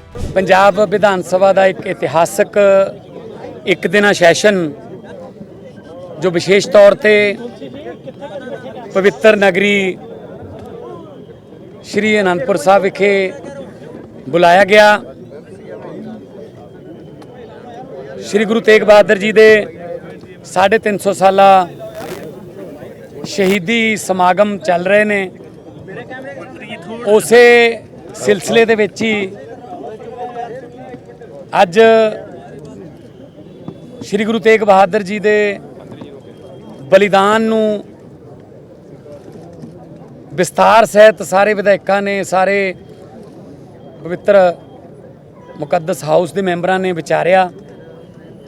पंजाब विधान सभा का एक इतिहासक एक दिना सैशन जो विशेष तौर पर पवित्र नगरी श्री आनंदपुर साहब विखे बुलाया गया। श्री गुरु तेग बहादुर जी के 350 साला शहीदी समागम चल रहे ने। उस सिलसिले दे विच ही अज श्री गुरु तेग बहादुर जी के बलिदान नूं विस्तार सहित सारे विधायकों ने, सारे पवित्र मुकद्दस हाउस के मैंबरां ने विचारिया,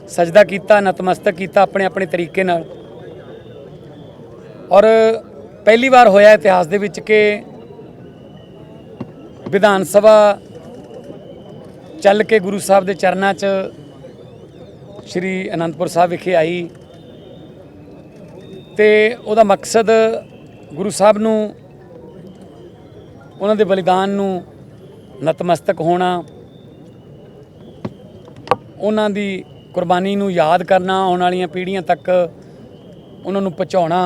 सजदा किया, नतमस्तक किया अपने अपने तरीके नाल। और पहली बार होया इतिहास दे विच के विधान सभा चल के गुरु साहब के चरणों च श्री आनंदपुर साहब विखे आई ते उहदा मकसद गुरु साहब नूं उन्हां दे बलिदान नूं नतमस्तक होना, उन्हां दी कुर्बानी नूं याद करना, आने वाली पीढ़ियां तक उन्हां नूं पहुंचाउणा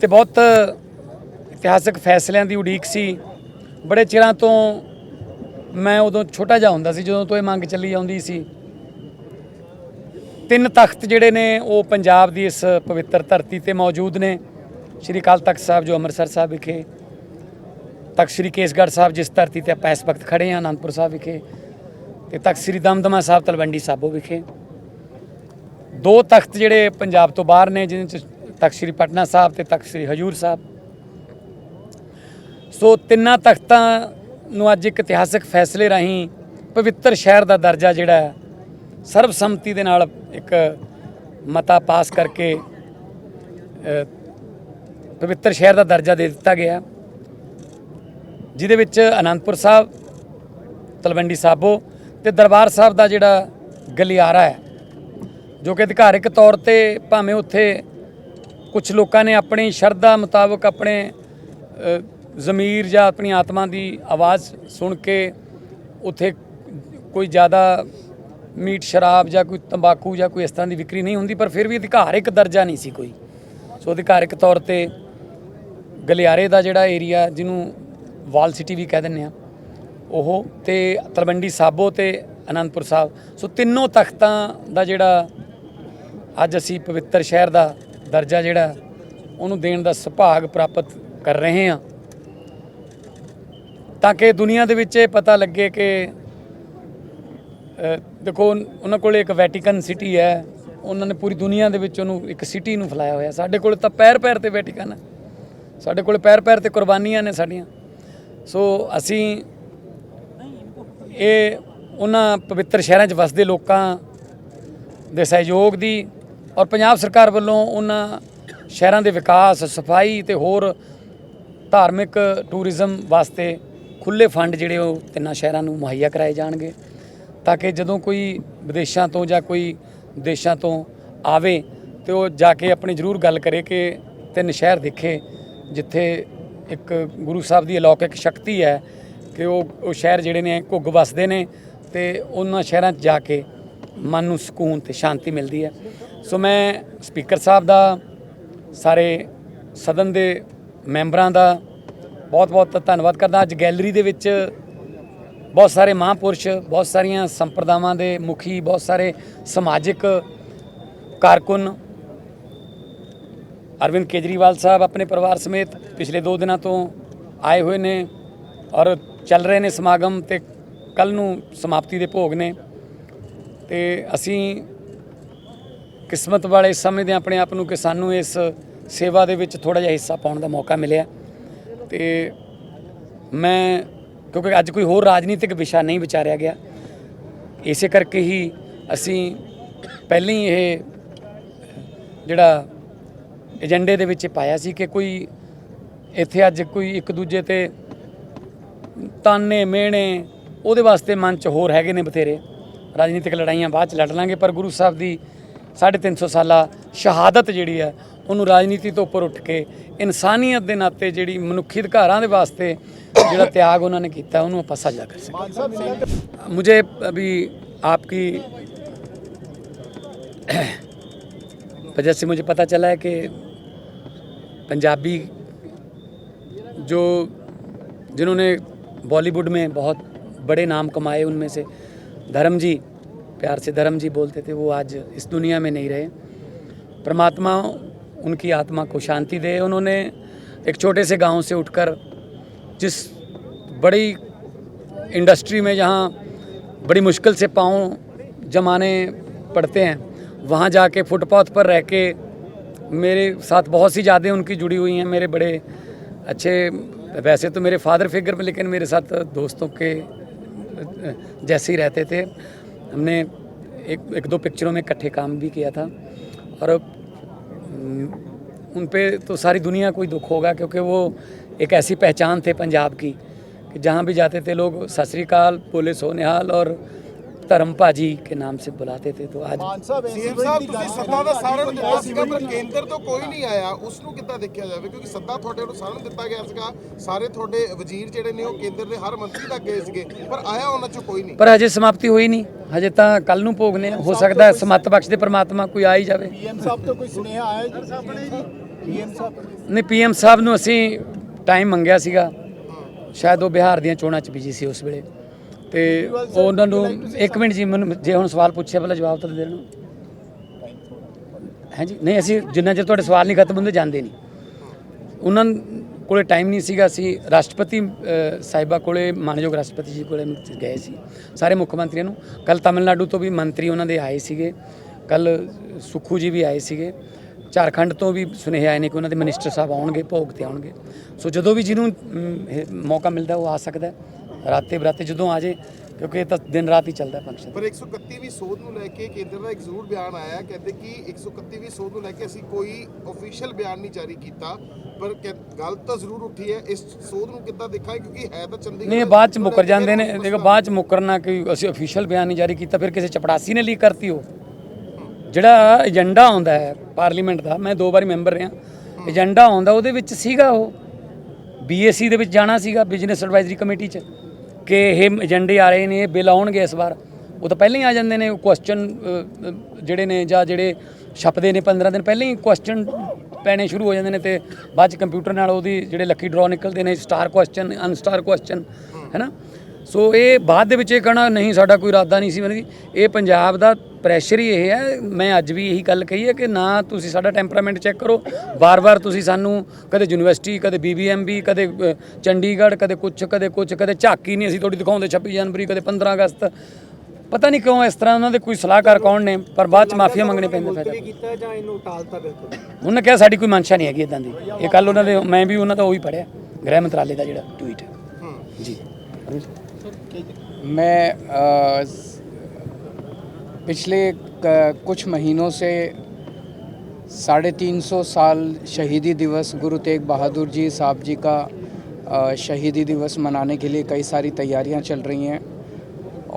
ते बहुत इतिहासक फैसलों की उड़ीक सी। बड़े चिरां तो मैं उदों छोटा जिहा हुंदा सी जदों तो ये मंग चली आउंदी सी। 3 तख्त जिहड़े ने वो पंजाब की इस पवित्र धरती ते मौजूद ने। श्री अकाल तख्त साहब जो अमृतसर साहब विखे, तख्त श्री केसगढ़ साहब जिस धरती ते आपां इस वक्त खड़े हैं आनंदपुर साहब विखे, ते तख्त श्री दमदमा साहब तलवंडी साबो विखे। 2 तख्त जिहड़े पंजाब तो बाहर ने, जिन्हां च तख्त श्री पटना साहब ते तख्त श्री हजूर साहब। सो 3 तख्तां नूं अज एक इतिहासक फैसले राहीं पवित्र शहर का दर्जा जिहड़ा सर्वसम्मति दे नाल एक मता पास करके पवित्र शहर का दर्जा दे दिता गया, जिहदे विच आनंदपुर साहब, तलवंडी साबो ते दरबार साहब का जिहड़ा गलियारा है, जो कि अधिकारिक तौर पर भावें उत्थे कुछ लोगों ने अपनी शरधा मुताबक अपने ज़मीर या अपनी आत्मा की आवाज़ सुन के उत्थे कोई ज़्यादा मीट शराब या कोई तंबाकू या कोई इस तरह की विक्री नहीं होंदी, पर फिर भी अधिकारिक दर्जा नहीं सी कोई। सो अधिकारिक तौर पर गलियारे का जिहड़ा एरिया जिन्हों वाल सिटी भी कह दिंदे आ ओह ते तलवंडी साबो ते आनंदपुर साहब, सो तीनों तख्तां दा जिहड़ा अज असी पवित्र शहर का दर्जा जिहड़ा उन्होंने देण दा सुभाग प्राप्त कर रहे हैं, ताकि दुनिया दे विच पता लगे कि देखो उन्होंने कोल एक वैटिकन सिटी है, उन्होंने पूरी दुनिया दे विच उन्होंने एक सिटी नूं फैलाया होया। साडे कोल तां पैर पैर ते वैटिकन है, साडे कोल पैर पैर ते कुर्बानियां ने साडियां। सो असी ये उन्हां पवित्र शहरां च वसदे लोकां दे सहयोग दी और पंजाब सरकार वालों उन्हां शहरां दे विकास, सफाई ते होर धार्मिक टूरिज़म वास्ते खुले फंड जिहड़े वो 3 शहरां नूं मुहैया कराए जाणगे, ताकि जदों कोई विदेशों तो या कोई देशों तो आवे तो वो जाके अपनी जरूर गल करे कि 3 शहर दिखे जिथे एक गुरु साहब की अलौकिक शक्ति है कि वो शहर जिहड़े ने घुग वसदे ने ते उन्हां शहरां च जाके मन नूं सुकून ते शांति मिलती है। सो मैं स्पीकर साहब का, सारे सदन के मैंबरां का बहुत बहुत धन्नवाद करदा। अज गैलरी दे विच बहुत सारे महापुरुष, बहुत सारिया संप्रदावां दे मुखी, बहुत सारे समाजिक कारकुन, अरविंद केजरीवाल साहब अपने परिवार समेत पिछले 2 दिनों तो आए हुए ने और चल रहे ने समागम, ते कल नूं समाप्ति दे भोग ने। ते असी किस्मत वाले समझदे अपने आप नूं कि सानूं इस सेवा दे विच थोड़ा जिहा हिस्सा पाउण दा मौका मिलिया। ते मैं क्योंकि अज कोई होर राजनीतिक विषय नहीं विचारिया गया, इस करके ही असी पहले ही ये जिहड़ा एजेंडे दे विच पाया सी कि कोई इत्थे अज कोई एक दूजे ते ताने मेहणे उहदे वास्ते मंच होर हैगे ने बथेरे, राजनीतिक लड़ाइयां बाद च लड़ लांगे, पर गुरु साहब की 350 साला शहादत जिहड़ी है उन्होंने राजनीति तो उपर उठ के इंसानीयत के नाते जिहड़ी मनुखी अधिकारां दे वास्ते ਜਿਹੜਾ त्याग उन्होंने किया उन्होंने ਆਪਾਂ ਸਾਂਝਾ ਕਰ सकें। मुझे अभी आपकी वजह से मुझे पता चला है कि पंजाबी जो जिन्होंने बॉलीवुड में बहुत बड़े नाम कमाए उनमें से धर्म जी, प्यार से धर्म जी बोलते थे, वो आज इस दुनिया में नहीं रहे। परमात्मा उनकी आत्मा को शांति दे। उन्होंने एक छोटे से गांव से उठकर जिस बड़ी इंडस्ट्री में जहां बड़ी मुश्किल से पाँव जमाने पड़ते हैं, वहां जाके फुटपाथ पर रह के मेरे साथ बहुत सी यादें उनकी जुड़ी हुई हैं। मेरे बड़े अच्छे, वैसे तो मेरे फादर फिगर में, लेकिन मेरे साथ दोस्तों के जैसे ही रहते थे। हमने एक दो पिक्चरों में इकट्ठे काम भी किया था और उन पे तो सारी दुनिया को ही दुख होगा, क्योंकि वो एक ऐसी पहचान थे पंजाब की कि जहाँ भी जाते थे लोग सत श्री अकाल, बोले सोनिहाल और ਧਰਮ ਭਾਜੀ के नाम से बुलाते थे। तो आज ਸੀਐਮ ਸਾਹਿਬ ਤੁਸੀਂ ਸੱਤਾ ਦਾ ਸਾਰਨ ਦਿੱਤਾ ਸੀਗਾ ਪਰ ਕੇਂਦਰ ਤੋਂ ਕੋਈ ਨਹੀਂ ਆਇਆ, ਉਸ ਨੂੰ ਕਿੱਦਾਂ ਦੇਖਿਆ ਜਾਵੇ? ਕਿਉਂਕਿ ਸੱਤਾ ਤੁਹਾਡੇ ਨੂੰ ਸਾਰਨ ਦਿੱਤਾ ਗਿਆ ਸੀਗਾ, ਸਾਰੇ ਤੁਹਾਡੇ ਵਜ਼ੀਰ ਜਿਹੜੇ ਨੇ ਉਹ ਕੇਂਦਰ ਦੇ ਹਰ ਮੰਤਰੀ ਤੱਕ ਗਏ ਸੀਗੇ, ਪਰ ਆਇਆ ਉਹਨਾਂ ਚੋਂ ਕੋਈ ਨਹੀਂ। ਪਰ ਹਜੇ ਸਮਾਪਤੀ ਹੋਈ ਨਹੀਂ, ਹਜੇ ਤਾਂ ਕੱਲ ਨੂੰ ਭੋਗਨੇ ਹੋ ਸਕਦਾ ਹੈ ਸਮੱਤ ਬਖਸ਼ ਦੇ ਪਰਮਾਤਮਾ ਕੋਈ ਆ ਹੀ ਜਾਵੇ। ਪੀਐਮ ਸਾਹਿਬ ਤੋਂ ਕੋਈ ਸੁਨੇਹਾ ਆਇਆ ਜੀ? ਪੀਐਮ ਸਾਹਿਬ ਨਹੀਂ, ਪੀਐਮ ਸਾਹਿਬ ਨੂੰ ਅਸੀਂ ਟਾਈਮ ਮੰਗਿਆ ਸੀਗਾ, ਸ਼ਾਇਦ ਉਹ ਬਿਹਾਰ ਦੀਆਂ ਚੋਣਾਂ 'ਚ ਬਿਜੀ ਸੀ ਉਸ ਵੇਲੇ, ਤੇ ਉਹਨਾਂ ਨੂੰ ਇੱਕ ਮਿੰਟ ਜੀ, ਮੈਨੂੰ ਜੇ ਹੁਣ ਸਵਾਲ ਪੁੱਛਿਆ ਪਹਿਲਾਂ ਜਵਾਬ ਤਾਂ ਦੇ ਦੇਣਾ ਹੈ ਜੀ। ਨਹੀਂ, ਅਸੀਂ ਜਿੰਨਾ ਚਿਰ ਤੁਹਾਡੇ ਸਵਾਲ ਨਹੀਂ ਖਤਮ ਹੁੰਦੇ ਜਾਂਦੇ ਨਹੀਂ। ਉਹਨਾਂ ਕੋਲੇ ਟਾਈਮ ਨਹੀਂ ਸੀਗਾ। ਅਸੀਂ ਰਾਸ਼ਟਰਪਤੀ ਸਾਹਿਬਾ ਕੋਲੇ, ਮਾਨਯੋਗ ਰਾਸ਼ਟਰਪਤੀ ਜੀ ਕੋਲੇ ਗਏ ਸੀ, ਸਾਰੇ ਮੁੱਖ ਮੰਤਰੀਆਂ ਨੂੰ। ਕੱਲ ਤਮਿਲਨਾਡੂ ਤੋਂ ਵੀ ਮੰਤਰੀ ਉਹਨਾਂ ਦੇ ਆਏ ਸੀਗੇ, ਕੱਲ ਸੁਖੂ ਜੀ ਵੀ ਆਏ ਸੀਗੇ, ਝਾਰਖੰਡ ਤੋਂ ਵੀ ਸੁਨੇਹੇ ਆਏ ਨੇ ਕਿ ਉਹਨਾਂ ਦੇ ਮਿਨਿਸਟਰ ਸਾਹਿਬ ਆਉਣਗੇ, ਭੋਗ ਤੇ ਆਉਣਗੇ। ਸੋ ਜਦੋਂ ਵੀ ਜਿਹਨੂੰ ਮੌਕਾ ਮਿਲਦਾ ਉਹ ਆ ਸਕਦਾ, ਰਾਤੇ ਬਰਾਤੇ ਜਦੋਂ ਆ ਜੇ, ਕਿਉਂਕਿ ਇਹ ਤਾਂ ਦਿਨ ਰਾਤ ਹੀ ਚੱਲਦਾ ਫੰਕਸ਼ਨ। ਪਰ 131ਵੀਂ ਸੋਧ ਨੂੰ ਲੈ ਕੇ ਕੇਂਦਰ ਦਾ ਇੱਕ ਜ਼ਰੂਰ ਬਿਆਨ ਆਇਆ, ਕਹਿੰਦੇ ਕਿ 131ਵੀਂ ਸੋਧ ਨੂੰ ਲੈ ਕੇ ਅਸੀਂ ਕੋਈ ਅਫੀਸ਼ੀਅਲ ਬਿਆਨ ਨਹੀਂ ਜਾਰੀ ਕੀਤਾ, ਪਰ ਗੱਲ ਤਾਂ ਜ਼ਰੂਰ ਉੱਠੀ ਹੈ। ਇਸ ਸੋਧ ਨੂੰ ਕਿੱਦਾਂ ਦੇਖਾਂ, ਕਿਉਂਕਿ ਹੈ ਤਾਂ ਚੰਡੀਗੜ੍ਹ ਨਹੀਂ, ਬਾਅਦ ਚ ਮੁੱਕਰ ਜਾਂਦੇ ਨੇ। ਦੇਖੋ, ਬਾਅਦ ਚ ਮੁੱਕਰਨਾ ਕਿ ਅਸੀਂ ਅਫੀਸ਼ੀਅਲ ਬਿਆਨ ਨਹੀਂ ਜਾਰੀ ਕੀਤਾ, ਫਿਰ ਕਿਸੇ ਚਪੜਾਸੀ ਨੇ ਲੀਕ ਕਰਤੀ। ਉਹ ਜਿਹੜਾ ਏਜੰਡਾ ਆਉਂਦਾ ਹੈ ਪਾਰਲੀਮੈਂਟ ਦਾ, ਮੈਂ 2 ਵਾਰੀ ਮੈਂਬਰ ਰਿਹਾ, ਏਜੰਡਾ ਆਉਂਦਾ ਉਹਦੇ ਵਿੱਚ ਸੀਗਾ, ਉਹ BAC ਦੇ ਵਿੱਚ ਜਾਣਾ ਸੀਗਾ, ਬਿਜ਼ਨਸ ਐਡਵਾਈਜ਼ਰੀ ਕਮੇਟੀ 'ਚ, ਕਿ ਇਹ ਏਜੰਡੇ ਆ ਰਹੇ ਨੇ, ਇਹ ਬਿੱਲ ਆਉਣਗੇ ਇਸ ਵਾਰ। ਉਹ ਤਾਂ ਪਹਿਲਾਂ ਹੀ ਆ ਜਾਂਦੇ ਨੇ ਕੁਐਸਚਨ ਜਿਹੜੇ ਨੇ, ਜਾਂ ਜਿਹੜੇ ਛਪਦੇ ਨੇ 15 ਦਿਨ ਪਹਿਲਾਂ ਹੀ ਕੁਐਸਚਨ ਪੈਣੇ ਸ਼ੁਰੂ ਹੋ ਜਾਂਦੇ ਨੇ, ਤੇ ਬਾਅਦ 'ਚ ਕੰਪਿਊਟਰ ਨਾਲ ਉਹਦੀ ਜਿਹੜੇ ਲੱਕੀ ਡਰਾ ਨਿਕਲਦੇ ਨੇ, ਸਟਾਰ ਕੁਐਸਚਨ, ਅਨਸਟਾਰ ਕੁਐਸਚਨ, ਹੈ ਨਾ। ਸੋ ਇਹ ਬਾਅਦ ਦੇ ਵਿੱਚ ਇਹ ਕਹਿਣਾ ਨਹੀਂ ਸਾਡਾ ਕੋਈ ਇਰਾਦਾ ਨਹੀਂ ਸੀ, ਮਤਲਬ ਇਹ ਪੰਜਾਬ ਦਾ ਪ੍ਰੈਸ਼ਰ ਹੀ ਇਹ ਹੈ। ਮੈਂ ਅੱਜ ਵੀ ਇਹੀ ਗੱਲ ਕਹੀ ਹੈ ਕਿ ਨਾ ਤੁਸੀਂ ਸਾਡਾ ਟੈਂਪਰਾਮੈਂਟ ਚੈੱਕ ਕਰੋ, ਵਾਰ-ਵਾਰ ਤੁਸੀਂ ਸਾਨੂੰ ਕਦੇ ਯੂਨੀਵਰਸਿਟੀ, ਕਦੇ BBMB, ਕਦੇ ਚੰਡੀਗੜ੍ਹ, ਕਦੇ ਝਾਕੀ ਨਹੀਂ ਅਸੀਂ ਤੁਹਾਡੀ ਦਿਖਾਉਂਦੇ 26 ਜਨਵਰੀ, ਕਦੇ 15 ਅਗਸਤ। ਪਤਾ ਨਹੀਂ ਕਿਉਂ ਇਸ ਤਰ੍ਹਾਂ ਉਹਨਾਂ ਦੇ ਕੋਈ ਸਲਾਹਕਾਰ ਕੌਣ ਨੇ, ਪਰ ਬਾਅਦ ਚ ਮਾਫੀਆ ਮੰਗਣੇ ਪੈਂਦੇ। ਉਹਨੇ ਕਿਹਾ ਸਾਡੀ ਕੋਈ ਮਨਸ਼ਾ ਨਹੀਂ ਹੈਗੀ ਇਦਾਂ ਦੀ। ਇਹ ਕੱਲ ਉਹਨਾਂ ਦੇ, ਮੈਂ ਵੀ ਉਹਨਾਂ ਦਾ ਉਹੀ ਪੜ੍ਹਿਆ, ਗ੍ਰਹਿ ਮੰਤਰਾਲੇ ਦਾ ਜਿਹੜਾ ਟਵੀਟ ਹੈ ਜੀ। मैं पिछले कुछ महीनों से 350 साल शहीदी दिवस गुरु तेग बहादुर जी साहब जी का शहीदी दिवस मनाने के लिए कई सारी तैयारियां चल रही हैं,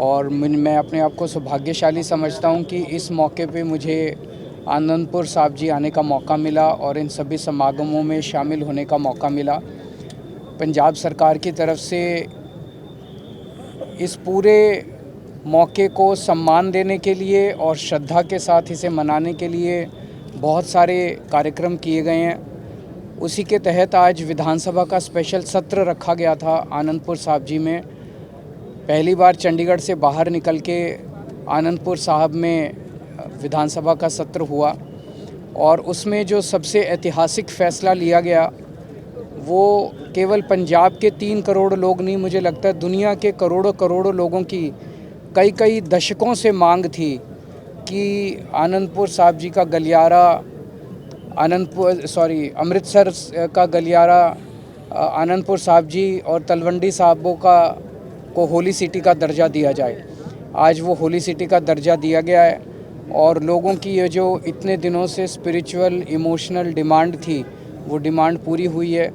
और मैं अपने आप को सौभाग्यशाली समझता हूं कि इस मौके पे मुझे आनंदपुर साहब जी आने का मौका मिला और इन सभी समागमों में शामिल होने का मौका मिला। पंजाब सरकार की तरफ से इस पूरे मौके को सम्मान देने के लिए और श्रद्धा के साथ इसे मनाने के लिए बहुत सारे कार्यक्रम किए गए हैं। उसी के तहत आज विधानसभा का स्पेशल सत्र रखा गया था आनंदपुर साहब जी में। पहली बार चंडीगढ़ से बाहर निकल के आनंदपुर साहब में विधानसभा का सत्र हुआ, और उसमें जो सबसे ऐतिहासिक फ़ैसला लिया गया वो केवल पंजाब के 3 करोड़ लोग नहीं, मुझे लगता है दुनिया के करोड़ों लोगों की कई दशकों से मांग थी कि आनंदपुर साहब जी का गलियारा, अमृतसर का गलियारा आनंदपुर साहब जी और तलवंडी साहबों को होली सिटी का दर्जा दिया जाए। आज वो होली सिटी का दर्जा दिया गया है, और लोगों की ये जो इतने दिनों से स्पिरिचुअल इमोशनल डिमांड थी वो डिमांड पूरी हुई है।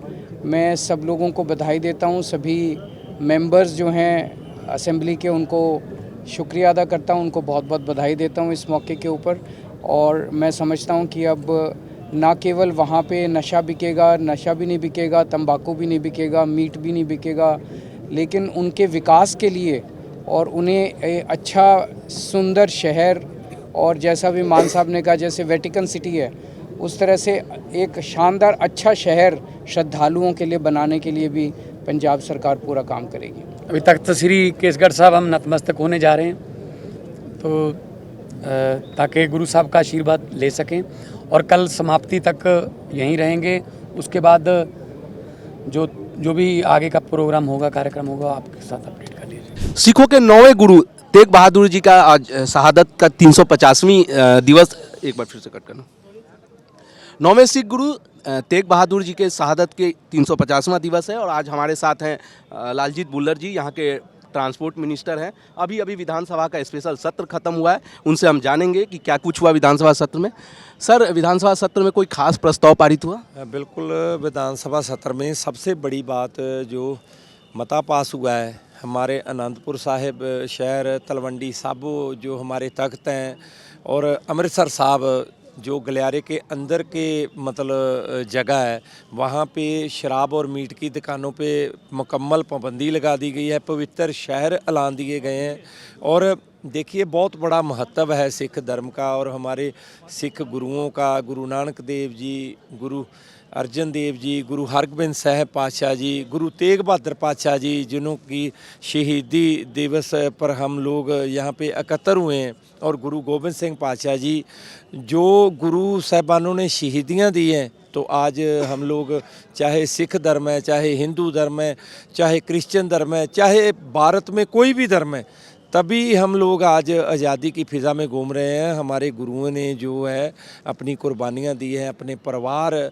मैं सब लोगों को बधाई देता हूँ, सभी मेंबर्स जो हैं असेंबली के उनको शुक्रिया अदा करता हूँ, उनको बहुत बहुत बधाई देता हूँ इस मौके के ऊपर। और मैं समझता हूँ कि अब ना केवल वहाँ पे नशा बिकेगा, नशा भी नहीं बिकेगा, तंबाकू भी नहीं बिकेगा, मीट भी नहीं बिकेगा, लेकिन उनके विकास के लिए और उन्हें अच्छा सुंदर शहर, और जैसा भी मान साहब ने कहा जैसे वेटिकन सिटी है उस तरह से एक शानदार अच्छा शहर श्रद्धालुओं के लिए बनाने के लिए भी पंजाब सरकार पूरा काम करेगी। अभी तख्त श्री केसगढ़ साहब हम नतमस्तक होने जा रहे हैं, तो ताकि गुरु साहब का आशीर्वाद ले सकें, और कल समाप्ति तक यहीं रहेंगे। उसके बाद जो भी आगे का प्रोग्राम होगा, कार्यक्रम होगा, आपके साथ अपडेट कर लीजिए। सिखों के 9वें गुरु तेग बहादुर जी का आज शहादत का 350वीं दिवस, एक बार फिर से कट करना। 9वें सिख गुरु तेग बहादुर जी के शहादत के 350वां दिवस है, और आज हमारे साथ हैं लालजीत बुल्लर जी, यहाँ के ट्रांसपोर्ट मिनिस्टर हैं। अभी विधानसभा का स्पेशल सत्र खत्म हुआ है, उनसे हम जानेंगे कि क्या कुछ हुआ विधानसभा सत्र में। सर, विधानसभा सत्र में कोई खास प्रस्ताव पारित हुआ? बिल्कुल, विधानसभा सत्र में सबसे बड़ी बात जो मता पास हुआ है, हमारे आनंदपुर साहिब शहर, तलवंडी साबो जो हमारे तख्त हैं, और अमृतसर साहब जो गलियारे के अंदर के मतलब जगह है, वहाँ पे शराब और मीट की दुकानों पे मुकम्मल पाबंदी लगा दी गई है, पवित्र शहर ऐलान दिए गए हैं। और देखिए, बहुत बड़ा महत्व है सिख धर्म का और हमारे सिख गुरुओं का। गुरु नानक देव जी, गुरु अर्जन देव जी, गुरु हरगोबिंद साहब पातशाह जी, गुरु तेग बहादुर पातशाह जी, जिन्हों की शहीदी दिवस पर हम लोग यहाँ पे एकत्र हुए हैं, और गुरु गोबिंद सिंह पातशाह जी, जो गुरु साहिबानों ने शहीदियाँ दी हैं, तो आज हम लोग चाहे सिख धर्म है, चाहे हिंदू धर्म है, चाहे क्रिश्चियन धर्म है, चाहे भारत में कोई भी धर्म है, तभी हम लोग आज आज़ादी की फ़िज़ा में घूम रहे हैं। हमारे गुरुओं ने जो है अपनी कुर्बानियाँ दी हैं, अपने परिवार,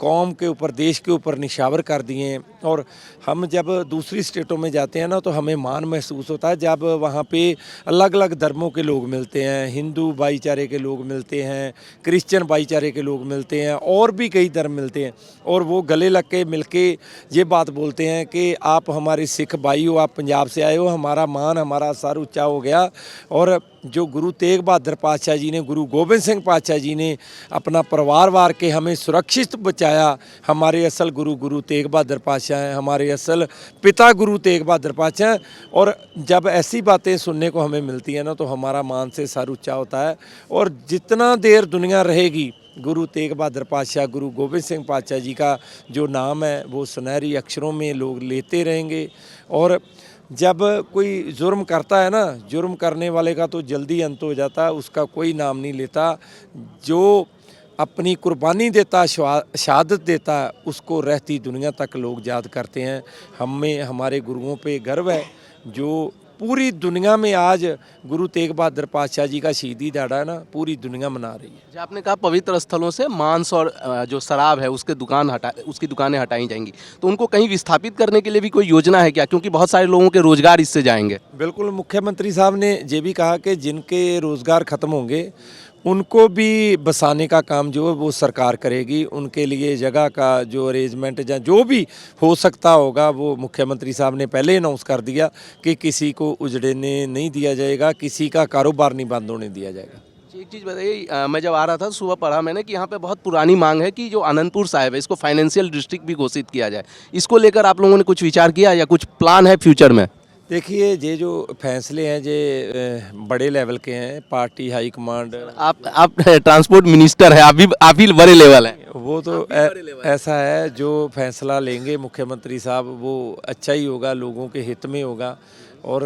कौम के ऊपर, देश के ऊपर निशावर कर दिए हैं। और हम जब दूसरी स्टेटों में जाते हैं ना, तो हमें मान महसूस होता है जब वहाँ पे अलग अलग धर्मों के लोग मिलते हैं, हिंदू भाईचारे के लोग मिलते हैं, क्रिश्चियन भाईचारे के लोग मिलते हैं, और भी कई धर्म मिलते हैं, और वो गले लग के मिल के ये बात बोलते हैं कि आप हमारे सिख भाई हो, आप पंजाब से आए हो, हमारा मान, हमारा सर ऊँचा हो गया। और जो गुरु तेग बहादुर पातशाह जी ने, गुरु गोबिंद सिंह पातशाह जी ने अपना परिवार वार के हमें सुरक्षित बचाया। हमारे असल गुरु तेग बहादुर पातशाह हैं, हमारे असल पिता गुरु तेग बहादुर पातशाह हैं। और जब ऐसी बातें सुनने को हमें मिलती हैं ना, तो हमारा मान से सर ऊँचा होता है। और जितना देर दुनिया रहेगी, गुरु तेग बहादुर पातशाह, गुरु गोबिंद सिंह पातशाह जी का जो नाम है वो सुनहरी अक्षरों में लोग लेते रहेंगे। और जब कोई जुर्म करता है ना, जुर्म करने वाले का तो जल्दी अंत हो जाता है, उसका कोई नाम नहीं लेता। जो अपनी कुर्बानी देता, शहादत देता, उसको रहती दुनिया तक लोग याद करते हैं। हमें हमारे गुरुओं पे गर्व है, जो पूरी दुनिया में आज गुरु तेग बहादुर पातशाह जी का शहीदी दिहाड़ा है ना, पूरी दुनिया मना रही है। जो आपने कहा पवित्र स्थलों से मांस और जो शराब है उसकी दुकानें हटाई जाएंगी, तो उनको कहीं विस्थापित करने के लिए भी कोई योजना है क्या? क्योंकि बहुत सारे लोगों के रोजगार इससे जाएंगे। बिल्कुल, मुख्यमंत्री साहब ने ये भी कहा कि जिनके रोज़गार ख़त्म होंगे उनको भी बसाने का काम जो है वो सरकार करेगी। उनके लिए जगह का जो अरेंजमेंट या जो भी हो सकता होगा, वो मुख्यमंत्री साहब ने पहले अनाउंस कर दिया कि किसी को उजड़ने नहीं दिया जाएगा, किसी का कारोबार नहीं बंद होने दिया जाएगा। एक चीज़ बताइए, मैं जब आ रहा था सुबह पढ़ा मैंने कि यहाँ पे बहुत पुरानी मांग है कि जो आनंदपुर साहिब है, इसको फाइनेंशियल डिस्ट्रिक्ट भी घोषित किया जाए। इसको लेकर आप लोगों ने कुछ विचार किया या कुछ प्लान है फ्यूचर में? देखिए, ये जो फैसले हैं ये बड़े लेवल के हैं। पार्टी हाई कमांड, आप ट्रांसपोर्ट मिनिस्टर है, आप ही बड़े लेवल हैं। वो तो ऐसा है, जो फैसला लेंगे मुख्यमंत्री साहब वो अच्छा ही होगा, लोगों के हित में होगा। और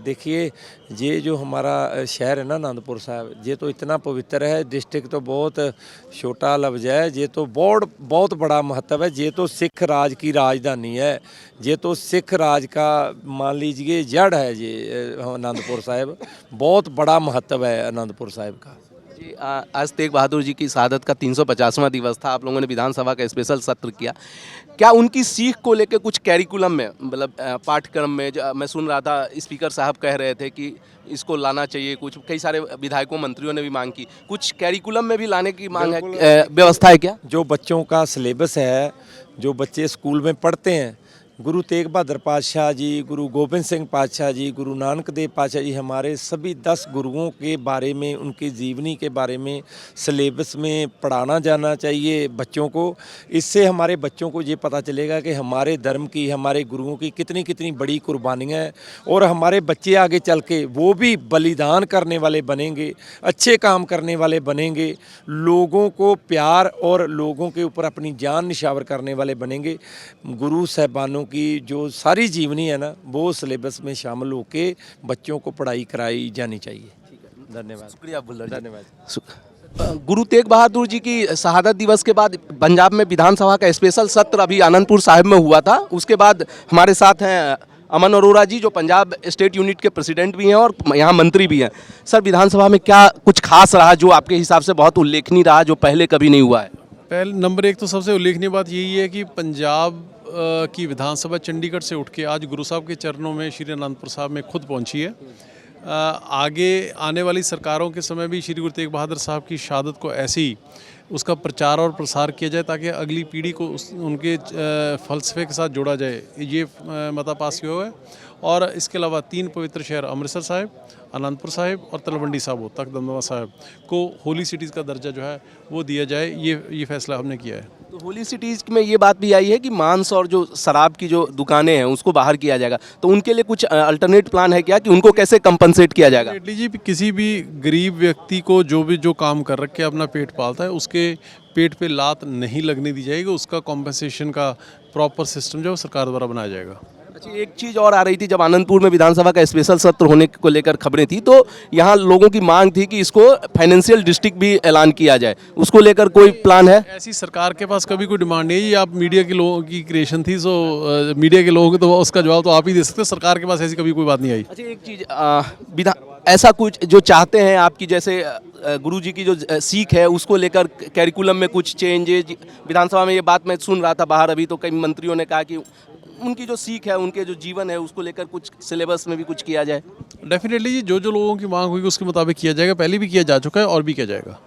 देखिए, ये जो हमारा शहर है ना आनंदपुर साहिब, ये तो इतना पवित्र है। डिस्ट्रिक्ट तो बहुत छोटा लफ्ज़ है, ये तो बहुत बड़ा महत्व है। ये तो सिख राज की राजधानी है, ये तो सिख राज का मान लीजिए जड़ है। ये आनंदपुर साहिब बहुत बड़ा महत्व है आनंदपुर साहिब का। जी, आज तेग बहादुर जी की शहादत का 350वां दिवस था। आप लोगों ने विधानसभा का स्पेशल सत्र किया। क्या उनकी सीख को लेकर कुछ कैरिकुलम में, मतलब पाठ्यक्रम में, मैं सुन रहा था स्पीकर साहब कह रहे थे कि इसको लाना चाहिए, कुछ कई सारे विधायकों मंत्रियों ने भी मांग की, कुछ कैरिकुलम में भी लाने की मांग है, व्यवस्था है क्या? जो बच्चों का सिलेबस है, जो बच्चे स्कूल में पढ़ते हैं, गुरु तेग बहादुर पातशाह जी, गुरु गोबिंद सिंह पातशाह जी, गुरु नानक देव पातशाह जी, हमारे सभी 10 गुरुओं के बारे में, उनकी जीवनी के बारे में सिलेबस में पढ़ाना जाना चाहिए बच्चों को। इससे हमारे बच्चों को ये पता चलेगा कि हमारे धर्म की, हमारे गुरुओं की कितनी कितनी बड़ी कुर्बानियाँ हैं, और हमारे बच्चे आगे चल के वो भी बलिदान करने वाले बनेंगे, अच्छे काम करने वाले बनेंगे, लोगों को प्यार और लोगों के ऊपर अपनी जान निछावर करने वाले बनेंगे। गुरु साहिबानों की जो सारी जीवनी है ना, वो सिलेबस में शामिल होके बच्चों को पढ़ाई कराई जानी चाहिए। धन्यवाद। शुक्रिया बुल्लर जी। धन्यवाद। गुरु तेग बहादुर जी की शहादत दिवस के बाद पंजाब में विधानसभा का स्पेशल सत्र अभी आनंदपुर साहिब में हुआ था। उसके बाद हमारे साथ हैं अमन अरोड़ा जी, जो पंजाब स्टेट यूनिट के प्रेसिडेंट भी हैं और यहाँ मंत्री भी हैं। सर, विधानसभा में क्या कुछ खास रहा जो आपके हिसाब से बहुत उल्लेखनीय रहा, जो पहले कभी नहीं हुआ है? पहले नंबर एक तो सबसे उल्लेखनीय बात यही है कि पंजाब की विधानसभा चंडीगढ़ से उठ के आज गुरु साहब के चरणों में श्री आनंदपुर साहब में खुद पहुंची है। आगे आने वाली सरकारों के समय भी श्री गुरु तेग बहादुर साहब की शहादत को ऐसे ही उसका प्रचार और प्रसार किया जाए ताकि अगली पीढ़ी को उनके फ़लसफ़े के साथ जोड़ा जाए। ये मता पास हुआ है। और इसके अलावा 3 पवित्र शहर अमृतसर साहिब, आनंदपुर साहिब और तलवंडी साबो तख्त दमदमा साहिब को होली सिटीज़ का दर्जा जो है वो दिया जाए, ये फैसला हमने किया है। तो होली सिटीज़ में ये बात भी आई है कि मांस और जो शराब की जो दुकानें हैं उसको बाहर किया जाएगा, तो उनके लिए कुछ अल्टरनेट प्लान है क्या, कि उनको कैसे कंपनसेट किया जाएगा? जी, किसी भी गरीब व्यक्ति को जो काम कर रखे अपना पेट पालता है, उसके पेट पे लात नहीं लगने दी जाएगी। उसका कॉम्पनसेशन का प्रॉपर सिस्टम जो सरकार द्वारा बनाया जाएगा। अच्छा, एक चीज़ और आ रही थी, जब आनंदपुर में विधानसभा का स्पेशल सत्र होने को लेकर खबरें थी, तो यहाँ लोगों की मांग थी कि इसको फाइनेंशियल डिस्ट्रिक्ट भी ऐलान किया जाए। उसको लेकर कोई प्लान है? ऐसी सरकार के पास कभी कोई डिमांड नहीं है। ये आप मीडिया के लोगों की क्रिएशन थी, सो मीडिया के लोगों को तो उसका जवाब तो आप ही दे सकते हो। सरकार के पास ऐसी कभी कोई बात नहीं आई। अच्छा, एक चीज़ ऐसा कुछ जो चाहते हैं आपकी, जैसे गुरु जी की जो सीख है उसको लेकर कैरिकुलम में कुछ चेंजेज, विधानसभा में ये बात मैं सुन रहा था बाहर अभी, तो कई मंत्रियों ने कहा कि उनकी जो सीख है, उनके जो जीवन है, उसको लेकर कुछ सिलेबस में भी कुछ किया जाए। डेफिनेटली जो लोगों की मांग होगी उसके मुताबिक किया जाएगा। पहले भी किया जा चुका है और भी किया जाएगा।